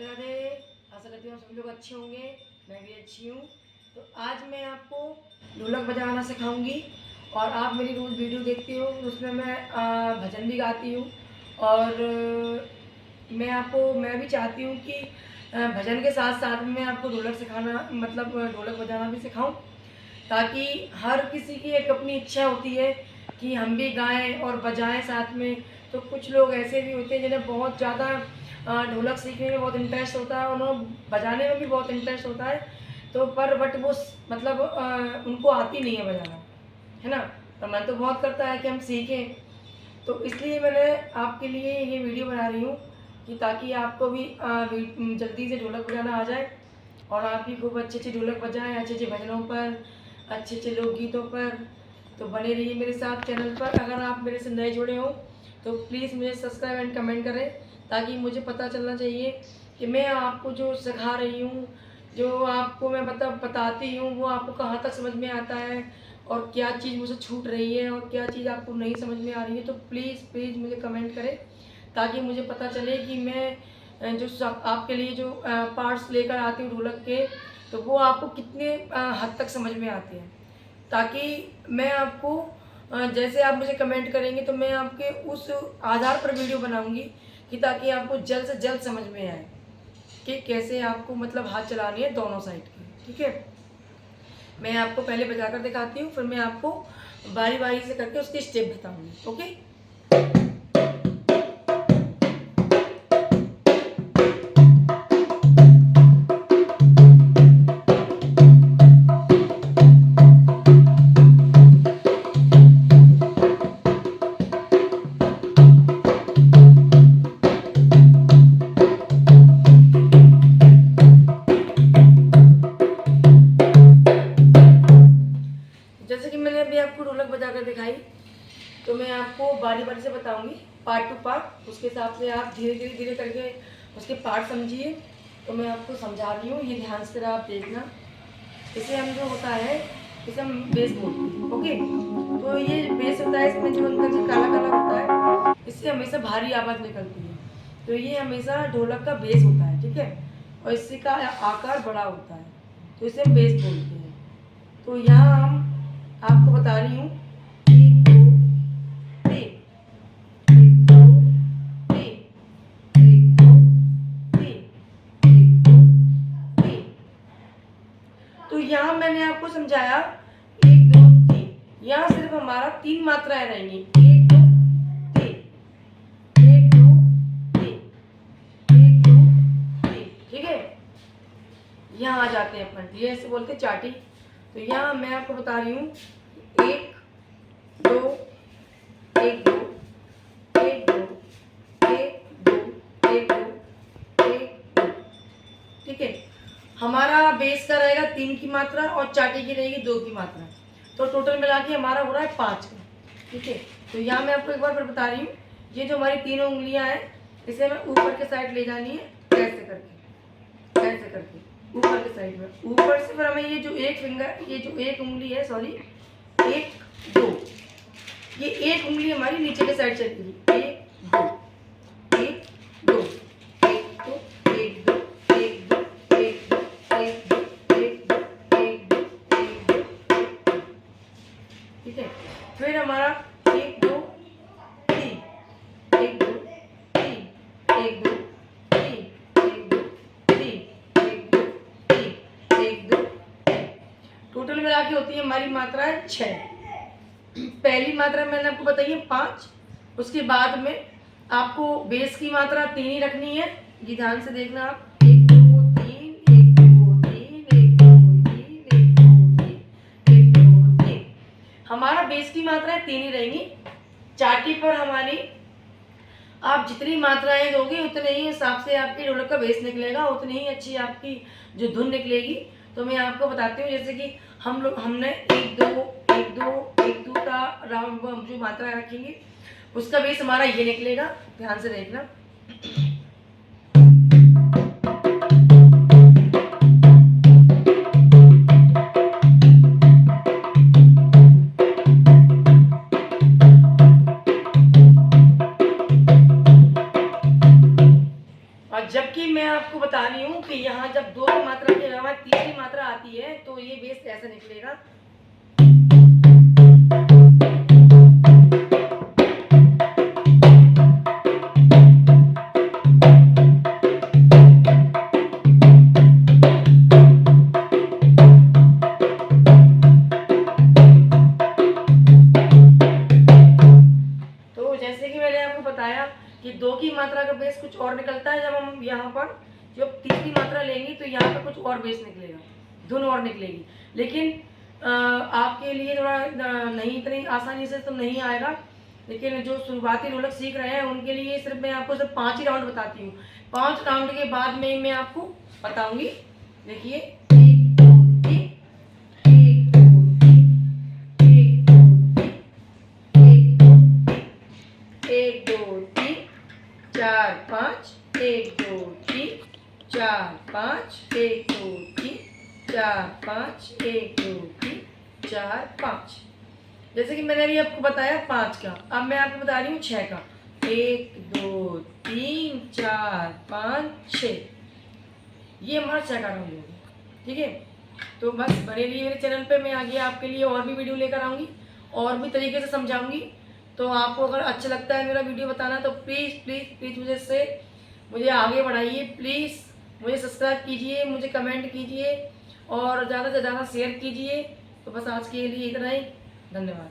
राधे राधे। आशा करती हूँ सभी लोग अच्छे होंगे, मैं भी अच्छी हूँ। तो आज मैं आपको ढोलक बजाना सिखाऊंगी और आप मेरी रोज़ वीडियो देखती हो, उसमें मैं भजन भी गाती हूँ। और मैं भी चाहती हूँ कि भजन के साथ साथ में मैं आपको ढोलक सिखाना मतलब ढोलक बजाना भी सिखाऊं, ताकि हर किसी की एक अपनी इच्छा होती है कि हम भी गाएं और बजाएं साथ में। तो कुछ लोग ऐसे भी होते हैं जिन्हें बहुत ज़्यादा ढोलक सीखने में बहुत इंटरेस्ट होता है, उन्हें बजाने में भी बहुत इंटरेस्ट होता है। तो पर बट वो मतलब उनको आती नहीं है बजाना, है ना। पर मन तो बहुत करता है कि हम सीखें। तो इसलिए मैंने आपके लिए ये वीडियो बना रही हूँ कि ताकि आपको भी जल्दी से ढोलक बजाना आ जाए और आप भी खूब अच्छे अच्छे ढोलक बजाएं, अच्छे अच्छे भजनों पर, अच्छे अच्छे लोकगीतों पर। तो बने रहिए मेरे साथ चैनल पर। अगर आप मेरे से नए जुड़े हो तो प्लीज़ मुझे सब्सक्राइब एंड कमेंट करें, ताकि मुझे पता चलना चाहिए कि मैं आपको जो सिखा रही हूँ, जो आपको मैं बताती हूँ, वो आपको कहाँ तक समझ में आता है और क्या चीज़ मुझसे छूट रही है और क्या चीज़ आपको नहीं समझ में आ रही है। तो प्लीज़ प्लीज़ मुझे कमेंट करें, ताकि मुझे पता चले कि मैं जो आपके लिए जो पार्ट्स लेकर आती हूँ ढोलक के, तो वो आपको कितने हद तक समझ में आते हैं। ताकि मैं आपको जैसे आप मुझे कमेंट करेंगे तो मैं आपके उस आधार पर वीडियो बनाऊंगी कि ताकि आपको जल्द से जल्द समझ में आए कि कैसे आपको मतलब हाथ चलानी है दोनों साइड की। ठीक है, मैं आपको पहले बजाकर दिखाती हूँ, फिर मैं आपको बारी बारी से करके उसके स्टेप बताऊंगी। ओके। जैसे कि मैंने अभी आपको ढोलक बजाकर दिखाई, तो मैं आपको बारी बारी से बताऊंगी पार्ट टू पार्ट। उसके हिसाब से आप धीरे धीरे धीरे करके उसके पार्ट समझिए। तो मैं आपको समझा रही हूँ, ये ध्यान से आप देखना। इसे हम जो होता है, इसे हम बेस बोलते हैं। ओके। तो ये बेस होता है, इसमें जो अंदर जो काला काला होता है, इससे हमेशा भारी आवाज़ निकलती है। तो ये हमेशा ढोलक का बेस होता है। ठीक है, और इसी का आकार बड़ा होता है, तो इसे हम बेस बोलते हैं। तो यहाँ हम आपको बता रही हूँ, एक दो तीन, एक दो तीन, एक दो तीन, एक दो तीन। तो यहाँ मैंने आपको समझाया एक दो तीन, यहाँ सिर्फ हमारा 3 मात्राएं रहेंगी। एक दो तीन, एक दो तीन, एक दो तीन। ठीक है, यहाँ आ जाते हैं अपन, ये ऐसे बोलते चाटी। तो यहाँ मैं आपको बता रही हूँ, एक दो, एक दो, एक दो, एक दो, एक दो, एक दो। ठीक है, हमारा बेस का रहेगा 3 की मात्रा और चाटी की रहेगी 2 की मात्रा। तो टोटल मिला के हमारा हो रहा है 5 का। ठीक है, तो यहाँ मैं आपको एक बार फिर बता रही हूँ, ये जो हमारी तीनों उंगलियां हैं, इसे हमें ऊपर के साइड ले जानी है, ऐसे करके, ऐसे करके ऊपर के साइड में। ऊपर से फिर हमें ये जो एक उंगली है, सॉरी, एक दो, ये एक उंगली हमारी नीचे के साइड चलती है। एक दो, एक दो, एक दो, एक दो, एक दो, एक दो, एक दो, एक दो, एक दो, एक दो। ठीक है, फिर हमारा एक दो तीन, एक दो तीन, एक दो तीन, एक दो तीन, एक दो तीन, एक दो तीन। टोटल मिला के होती है हमारी मात्राएं 6। पहली मात्रा मैंने आपको बताई है 5। उसके बाद में आपको बेस की मात्रा 3 ही रखनी है। ये ध्यान से देखना आप, 1 2 3, 1 2 3, 1 2 3, 1 2 3, 1 2 3। हमारा बेस की मात्राएं 3 ही रहेंगी। चाटी पर हमारी आप जितनी मात्राएं दोगे उतने ही हिसाब से आपकी ढोलक का बेस निकलेगा, उतनी ही अच्छी आपकी जो धुन निकलेगी। तो मैं आपको बताती हूँ, जैसे कि हमने एक दो एक दो का राउंड जो मात्रा रखेंगे, उसका बेस हमारा ये निकलेगा। ध्यान से देखना। और जबकि मैं आपको बता रही हूँ कि यहाँ जब 2 की मात्रा के अलावा तीसरी मात्रा आती है तो ये बेस ऐसा निकलेगा। तो जैसे कि मैंने आपको बताया कि 2 की मात्रा का बेस कुछ और निकलता है, जब हम यहाँ पर जब तीसरी मात्रा लेंगे तो यहाँ पे कुछ और बेस निकलेगा, धुन और निकलेगी। लेकिन आपके लिए थोड़ा नहीं, इतनी आसानी से तो नहीं आएगा, लेकिन जो शुरुआती ढोलक सीख रहे हैं उनके लिए सिर्फ मैं आपको सिर्फ 5 ही राउंड बताती हूँ। 5 राउंड के बाद में मैं आपको बताऊंगी। देखिए 1 2 3, 1 2 3, 1 2 3, 1 2 3, 4 5, 1 2 3, 4 5, 1 2 3, 4 5, 1 2 3, 4 5। जैसे कि मैंने अभी आपको बताया 5 का, अब मैं आपको बता रही हूँ 6 का। 1 2 3 4 5 6, ये हमारा 6 का राउंड हो गया। ठीक है, तो बस बने रहिए मेरे चैनल पे, मैं आगे आपके लिए और भी वीडियो लेकर आऊँगी और भी तरीके से समझाऊंगी। तो आपको अगर अच्छा लगता है मेरा वीडियो बताना तो प्लीज़ प्लीज़ प्लीज़ मुझे आगे बढ़ाइए। प्लीज़ मुझे सब्सक्राइब कीजिए, मुझे कमेंट कीजिए और ज़्यादा से ज़्यादा शेयर कीजिए। तो बस आज के लिए इतना ही, धन्यवाद।